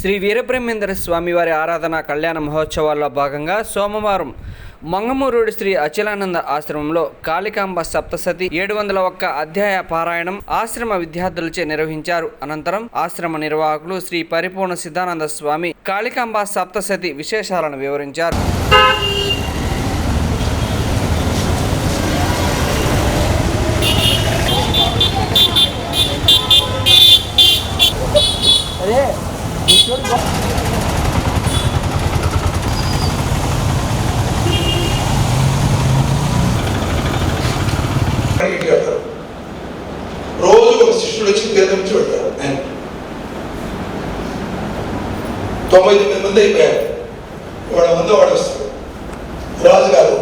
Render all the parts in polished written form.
శ్రీ వీరబ్రహ్మేంద్ర స్వామివారి ఆరాధన కళ్యాణ మహోత్సవాల్లో భాగంగా సోమవారం మంగమూరుడి శ్రీ అచలానంద ఆశ్రమంలో కాళికాంబ సప్తశతి 701 అధ్యాయ పారాయణం ఆశ్రమ విద్యార్థులచే నిర్వహించారు. అనంతరం ఆశ్రమ నిర్వాహకులు శ్రీ పరిపూర్ణ సిద్ధానంద స్వామి కాళికాంబ సప్తశతి విశేషాలను వివరించారు. రోజు ఒక శిష్యుడు వచ్చి తీర్థం ఇచ్చి పెడతారు. ఆయన 99 మంది అయిపోయారు. వాడు మంది వాడు వస్తాడు. రాజుగారు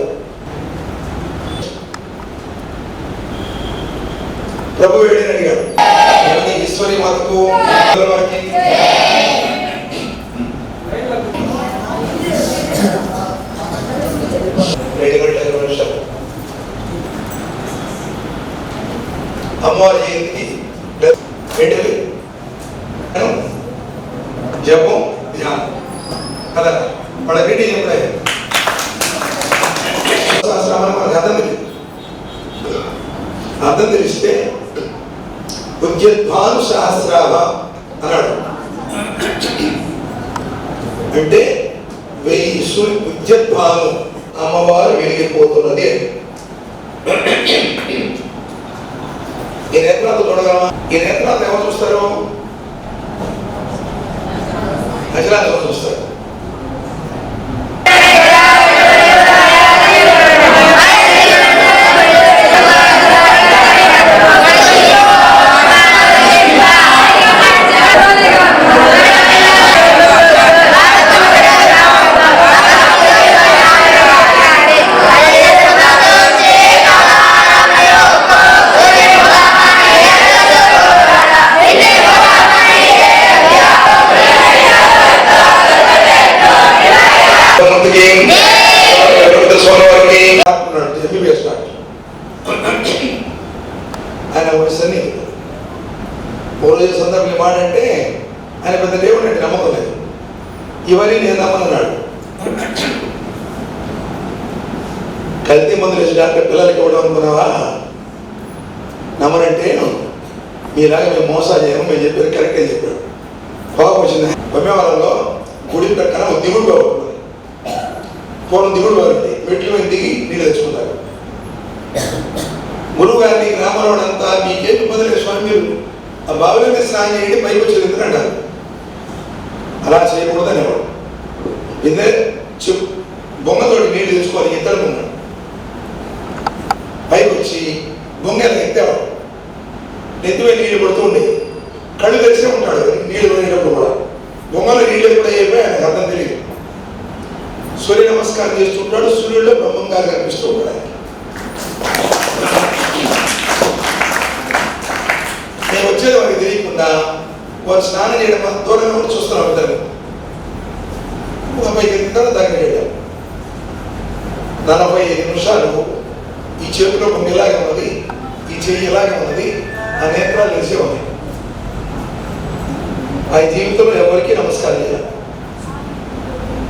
ప్రభు వేడిని అడిగాడు, ఈశ్వరి మాతకు అమ్మవారి జయంతికి జపం ధ్యానం కదా వాళ్ళ రెడీ చెప్పలే అర్థం తెలిస్తే ఉద్యద్భాను సహస్రాభ అన్నాడు. అంటే 1000 ఉద్యద్భాను అమ్మవారు వెలిగిపోతున్నది. ఈ నేత్రాలతో చూడగలమా? ఈ నేత్రాలతో ఎవరు చూస్తారు? అచలానంద చూస్తారు. ఆయన వయసుని పూర్వ సందర్భంలో ఏమాడంటే ఆయన పెద్ద దేవుడు అంటే నమ్మకం లేదు. ఇవన్నీ నేను నమ్మన్నాడు. కల్తీ మందులు వేసి డాక్టర్ పిల్లలకి ఇవ్వడం అనుకున్నావా? నమ్మనంటే మీలాగా మేము మోసాలు చేయము, మేము చెప్పారు కరెక్ట్ అని చెప్పాడు. కోపం వచ్చింది. బొమ్మేవాళ్ళలో గుడి పెట్టిన దిగుడు బాగుంటుంది. పూర్వం దిగుడు బాగుంది. మెట్లు మీద దిగి నీళ్ళు తెచ్చుకుంటారు. గురువు గారిని గ్రామంలో అంతా మీకేం ఇబ్బంది లేదు స్వామి, మీరు ఆ బావిలోనే స్నానం చేయండి, పైకి వచ్చేది ఎందుకంటారు. అలా చేయకూడదని ఎవరు ఇదే బొంగతోటి నీళ్ళు తెచ్చుకోవాలి. ఇద్దరు ఉన్నాడు. పైకి వచ్చి బొంగ ఎత్తేవాడు. నెత్తివే నీళ్ళు పడుతూ ఉండేది. కళ్ళు తెరిచే ఉంటాడు నీళ్ళు పోయేటప్పుడు కూడా. బొంగలో నీళ్ళు ఎప్పుడు అయిపోయి ఆయనకు అర్థం తెలియదు. సూర్య నమస్కారం చేస్తుంటాడు. సూర్యుడిలో బ్రహ్మంగా కనిపిస్తూ ఉంటాడు. నేను వచ్చేది వారికి తెలియకుండా వారు స్నానం చేయడం దూరంగా కూడా చూస్తున్నాం. ఇద్దరు పైకి ఎత్తుతారు, దగ్గర చేయడం 45 నిమిషాలు ఈ చేతిలో బొమ్మ ఇలాగే ఉన్నది, ఈ చెయ్యి ఇలాగే ఉన్నది, ఆ నేత్రాలు తెలిసే ఉంది. ఆ జీవితంలో ఎవరికి నమస్కారం చేయాలి.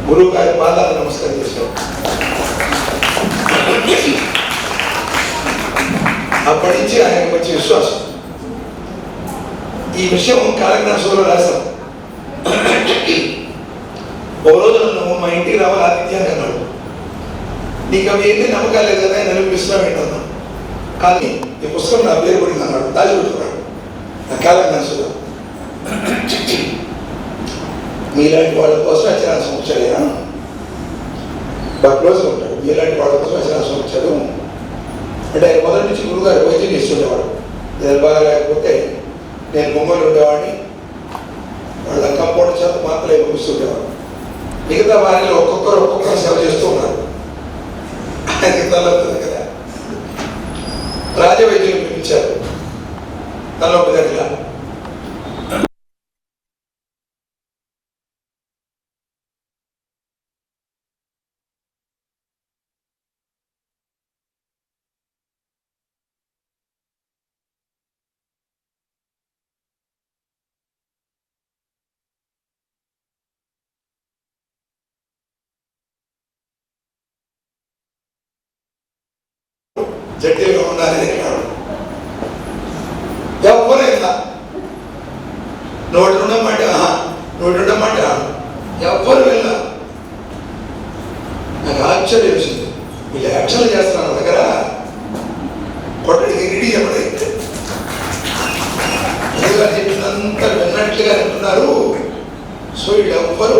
గురువు గారి పాదాలకు నమస్కారం చేశారు. అప్పటి నుంచి ఆయనకు వచ్చే విశ్వాసం. ఈ విషయం కాళికాంబలో రాశాం. ఒక రోజు నన్ను మా ఇంటికి రావాలి ఆతిథ్యాన్ని అన్నాడు. నీకు అవి ఏంటి నమ్మకాలు లేదు కదా, నన్ను పిలుస్తున్నావు ఏంటన్నా. కానీ ఈ పుస్తకం నా పేరు పడింది అన్నాడు. దాచిపెట్టుకున్నాడు. కాళికాంబలో మీలాంటి వాళ్ళ కోసం అచలానంద వచ్చాడు. ఆయన బాగా క్లోజ్గా ఉంటాడు. మీలాంటి వాళ్ళ కోసం అచలానంద వచ్చాడు అంటే ఆయన మొదటి నుంచి గురువుగారు వైద్యం చేస్తుండేవాడు. ఏదైనా బాగా లేకపోతే నేను బొమ్మలు ఉండేవాడిని. వాళ్ళ కంపౌండర్ చేత మాత్రమే పంపిస్తుండేవాడు. మిగతా వారిలో ఒక్కొక్కరు సేవ చేస్తూ ఉన్నారు. ఆయనకి తలవుతుంది కదా. రాజవైద్యులు పిలిపించారు. తలొప్పి దగ్గర జట్టిలుగా ఉండాలని కాదు. ఎవరైనా నోటి ఉండమాట ఎవ్వరు వెళ్ళా. నాకు ఆశ్చర్యం వేసింది, వీళ్ళు యాక్షన్లు చేస్తున్నారు నా దగ్గర కొట్టడికి రెడీ చెప్పడైతే చెప్పినంత విన్నట్లుగా అంటున్నారు. సో వీళ్ళు ఎవ్వరు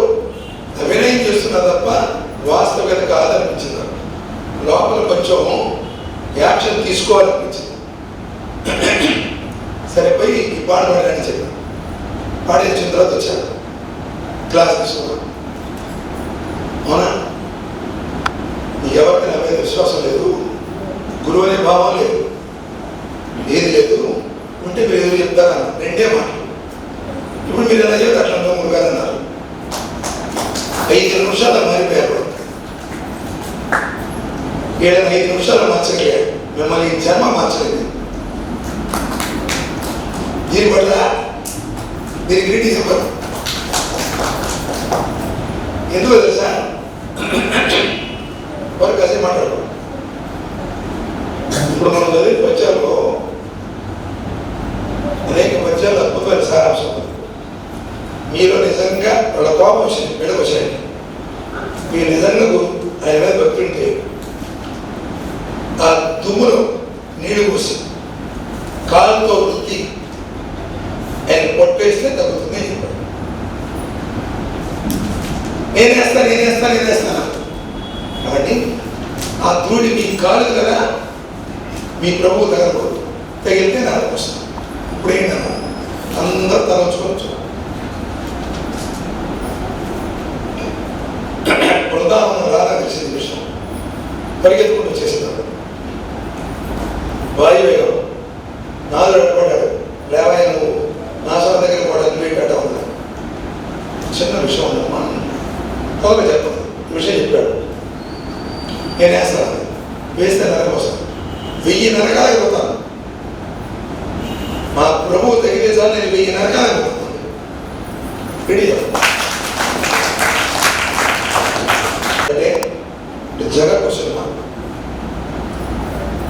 అభినయం చేస్తున్నారు తప్ప వాస్తవికత కాదనిపించింది. లోపల కొంచెం యాక్షన్ తీసుకోవాలనిపించింది. సరే పోయి ఈ పాట పాడని చెప్పాను. పాడేసిన తర్వాత వచ్చాను, క్లాస్ తీసుకున్నాను. అవునా, నీకు ఎవరికి నా మీద విశ్వాసం లేదు, గురువు అనే భావం లేదు, ఏది లేదు, ఉంటే మీరు ఎదురు చెప్తారన్న రెండే మాటలు. ఇప్పుడు మీరు ఎలా చెప్తే అట్లా గురువు గారు అన్నారు. 5 నిమిషాలు మారిపోయారు. 7-5 నిమిషాలు మార్చగలిగాడు. మిమ్మల్ని ఈ జన్మ మార్చలేదు. దీని పట్ల దీనికి రెడీ చెప్పరు. ఎందుకు తెలుసా? వారు కాసేపు మాట్లాడు. ఇప్పుడు మనం చదివే పద్యాల్లో అనేక పద్యాలు అద్భుతమైన సారాంశం ఉంది. మీలో నిజంగా వాళ్ళ కోపం వచ్చింది, వెళ్ళకొచ్చాయండి. మీరు నిజంగా ఆయన మీద భక్తి ఉంటే ఆ దుమ్ములో నీళ్లు పోసి కాలంతో వృత్తి ఆయన పొట్టేస్తే తగ్గుతుంది అని చెప్పాడు. నేనేస్తాను కాబట్టి ఆ ధూళి మీ కాలు కదా, మీ ప్రభువు తగలకూడదు. తగిలితే నాకు వస్తాను. ఇప్పుడు ఏంటన్నా అందరూ తలంచుకోవచ్చు. బృందావనం రాగా తెలిసింది విషయం. పరిగెత్తుకుంటూ వచ్చేసినాడు. వాయువేగం నాలుగు అడ్డుపడ్డాడు. లేవయ్య నువ్వు నా సభ దగ్గర కూడా అడ్డుపెట్ట ఉన్నాడు. చిన్న విషయం ఉందమ్మా, ఒకరు చెప్పదు ఈ విషయం చెప్పాడు. నేను వేస్తాను, వేస్తే నరకం వస్తాను. 1000 నరకాలకు పోతాను. మా ప్రభువు తగిలే సార్ నేను 1000 నరకాలకు పోతాను. రెడీ అంటే జగత్ వస్తుంది.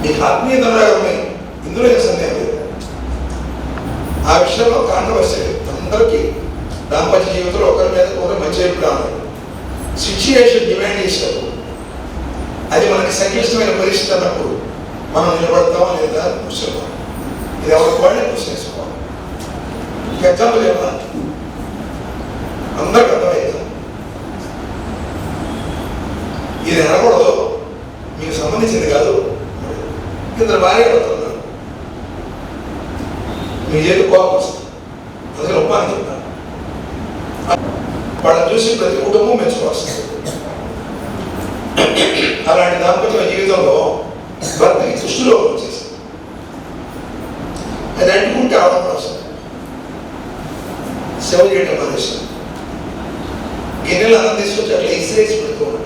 మీకు ఆత్మీయత ఉన్నాయి, ఇందులో ఏ సందేహం లేదు. ఆ విషయంలో కాంట్రవర్సీ అందరికీ దాంపత్య జీవితంలో ఒకరి మీద ఒకరు మంచి అభిప్రాయం. సిచ్యుయేషన్ డిమాండ్ చేసినప్పుడు, అది మనకి సంక్లిష్టమైన పరిస్థితి అన్నప్పుడు మనం నిలబడతామా లేదా కూర్చుంటాం. ఇది ఎవరికి వాళ్ళే ప్రశ్నించుకోవాలి. ఎగ్జాంపుల్ ఏమన్నా అందరికి అర్థమవుతాం. ఇది అనకూడదు, మీకు సంబంధించింది కాదు. ఇద్దరు భార్య పడుతున్నారు, మీ ఏదో కోపం వస్తుంది, అందుకని ఉపాధి చెప్తాను. వాళ్ళని చూసి ప్రతి కుటుంబం మెచ్చుకోవాల్సింది. అలాంటి దాంపత్య జీవితంలో భర్తకి దృష్టిలో వచ్చేసింది. అది అంటుకుంటే ఆడడం వస్తుంది. సేవ చేయడం మానేస్తుంది. గిన్నెలు అన్నం తీసుకొచ్చి అట్లా ఇసిరేసి పెడుతున్నాడు.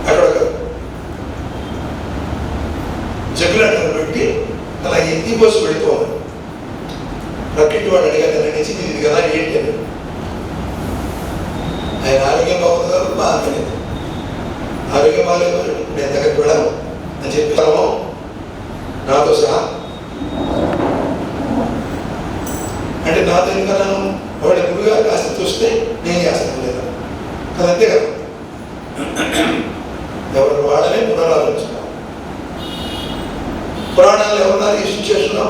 అక్కడ జగ్గులను పెట్టి అలా ఎత్తి పోసి పెడుతున్నాడు. ప్రకృతి వాడు అడిగారు, నడిచింది ఇది కదా ఏంటి అని. ఆయన ఆరోగ్యం బాగుంది కాబట్టి బాగాలేదు. ఆరోగ్యం బాగాలేదు, నేను దగ్గరికి వెళ్ళను అని చెప్పాము నాతో సహా. అంటే నాతో ఎందుకన్నాను, వాడి గురుగా కాస్త చూస్తే నేను చేస్తాను లేదా కదంతే కదా. ఎవరు వాడనే పునరాలోచించుకున్నాం. పురాణాలు ఎవరున్నారు ఈ సిచ్యువేషన్లో?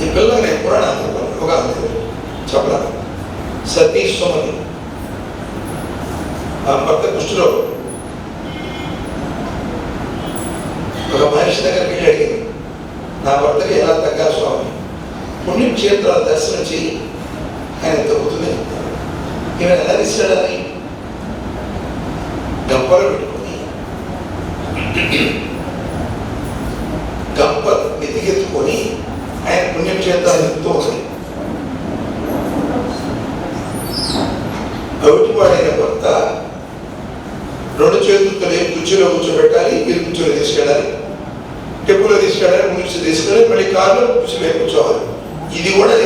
ఈ పిల్లలు నేను పురాణాలు ఒక చెప్పలేదు. సతీశ్వమని ఆ భర్త కుష్ఠులో ఒక మనిషి దగ్గరికి వెళ్ళి అడిగింది, నా భర్తకి ఎలా తగ్గాలి స్వామి, పుణ్యక్షేత్రాలు దర్శనం చేయి, ఆయన తగ్గుతుంది చెప్తారు. ఈయన ఎలా తీసుకెళ్ళాలి? గంపలు పెట్టుకుని గంప ఎత్తికెత్తుకొని ఆయన పుణ్యక్షేత్రాలు ఎత్తుతూ ఉంది. అవిటివాడైన భర్త 2 చేతులతో కుర్చీలో కూర్చోబెట్టాలి, వీళ్ళు కుర్చీలో తీసుకెళ్ళాలి, టెంపులో తీసుకెళ్ళాలి, ముందు తీసుకెళ్ళాలి, మళ్ళీ కారులో కుర్చీలో కూర్చోవాలి. ఇది కూడా